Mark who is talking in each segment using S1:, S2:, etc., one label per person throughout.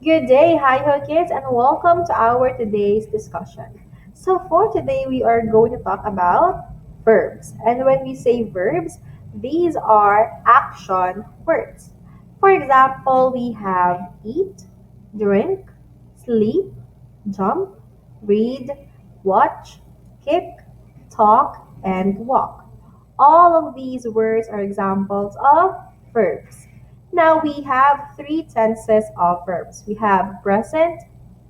S1: Good day, hi ho kids, and welcome to our today's discussion. So for today, we are going to talk about verbs. And when we say verbs, these are action words. For example, we have eat, drink, sleep, jump, read, watch, kick, talk, and walk. All of these words are examples of verbs. Now we have three tenses of verbs. We have present,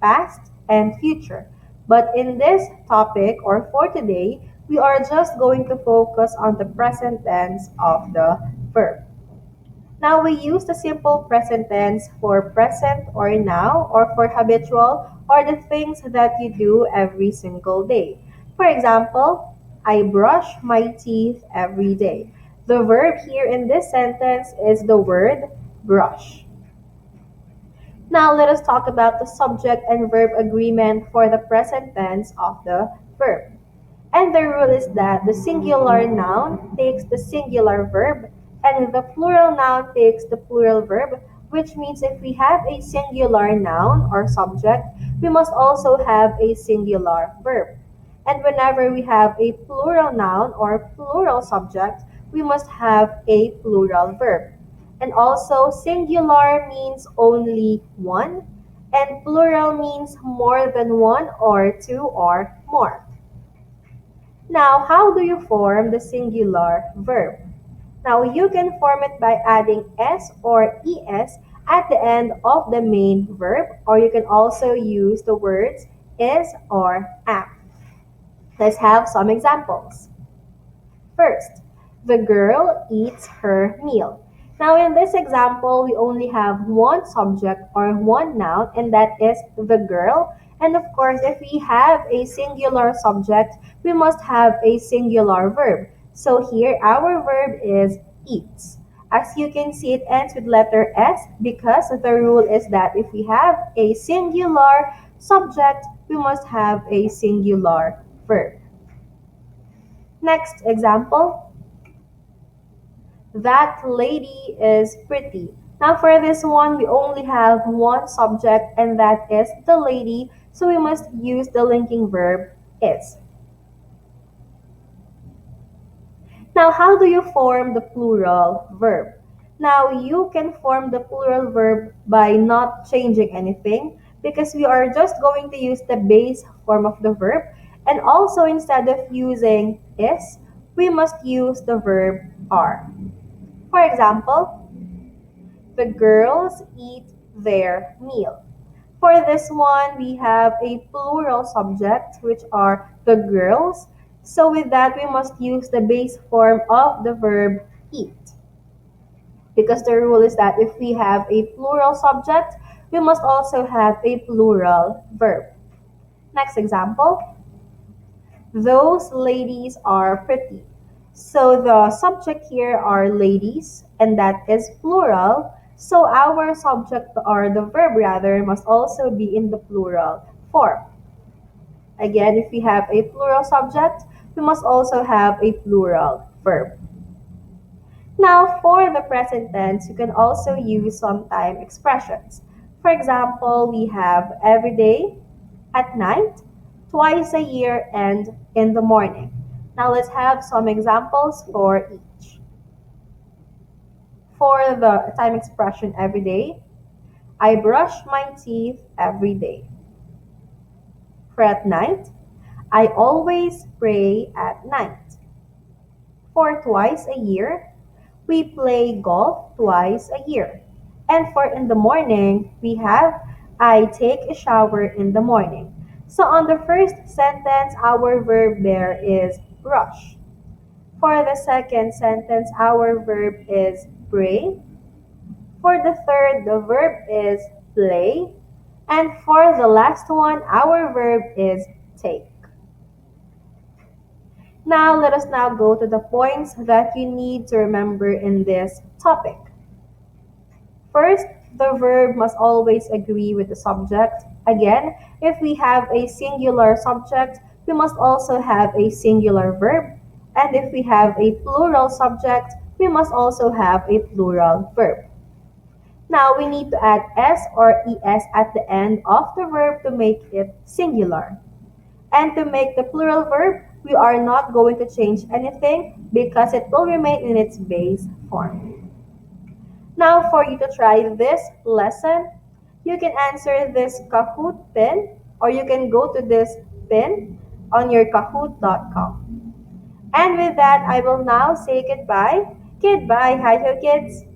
S1: past, and future. But in this topic or for today, we are just going to focus on the present tense of the verb. Now we use the simple present tense for present or now or for habitual or the things that you do every single day. For example, I brush my teeth every day. The verb here in this sentence is the word brush. Now let us talk about the subject and verb agreement for the present tense of the verb. And the rule is that the singular noun takes the singular verb and the plural noun takes the plural verb, which means if we have a singular noun or subject, we must also have a singular verb. And whenever we have a plural noun or plural subject, we must have a plural verb. And also, singular means only one, and plural means more than one or two or more. Now, how do you form the singular verb? Now, you can form it by adding s or es at the end of the main verb, or you can also use the words is or am. Let's have some examples. First, the girl eats her meal. Now, in this example, we only have one subject or one noun, and that is the girl. And of course, if we have a singular subject, we must have a singular verb. So here, our verb is eats. As you can see, it ends with letter S because the rule is that if we have a singular subject, we must have a singular verb. Next example, that lady is pretty. Now for this one, we only have one subject and that is the lady, so we must use the linking verb is. Now how do you form the plural verb? Now you can form the plural verb by not changing anything because we are just going to use the base form of the verb, and also instead of using is, we must use the verb are. For example, the girls eat their meal. For this one, we have a plural subject, which are the girls. So with that, we must use the base form of the verb eat. Because the rule is that if we have a plural subject, we must also have a plural verb. Next example, those ladies are pretty. So the subject here are ladies, and that is plural. So our subject or the verb rather must also be in the plural form. Again, if we have a plural subject, we must also have a plural verb. Now, for the present tense, you can also use some time expressions. For example, we have every day, at night, twice a year, and in the morning. Now, let's have some examples for each. For the time expression every day, I brush my teeth every day. For at night, I always pray at night. For twice a year, we play golf twice a year. And for in the morning, we have I take a shower in the morning. So on the first sentence, our verb there is brush. For the second sentence, our verb is pray. For the third, the verb is play. And for the last one, our verb is take. Now, let us now go to the points that you need to remember in this topic. First, the verb must always agree with the subject. Again, if we have a singular subject, we must also have a singular verb. And if we have a plural subject, we must also have a plural verb. Now we need to add s or es at the end of the verb to make it singular. And to make the plural verb, we are not going to change anything because it will remain in its base form. Now for you to try this lesson, you can answer this Kahoot pin or you can go to this pin on your kahoot.com. And with that, I will now say goodbye. Goodbye, hi ho kids.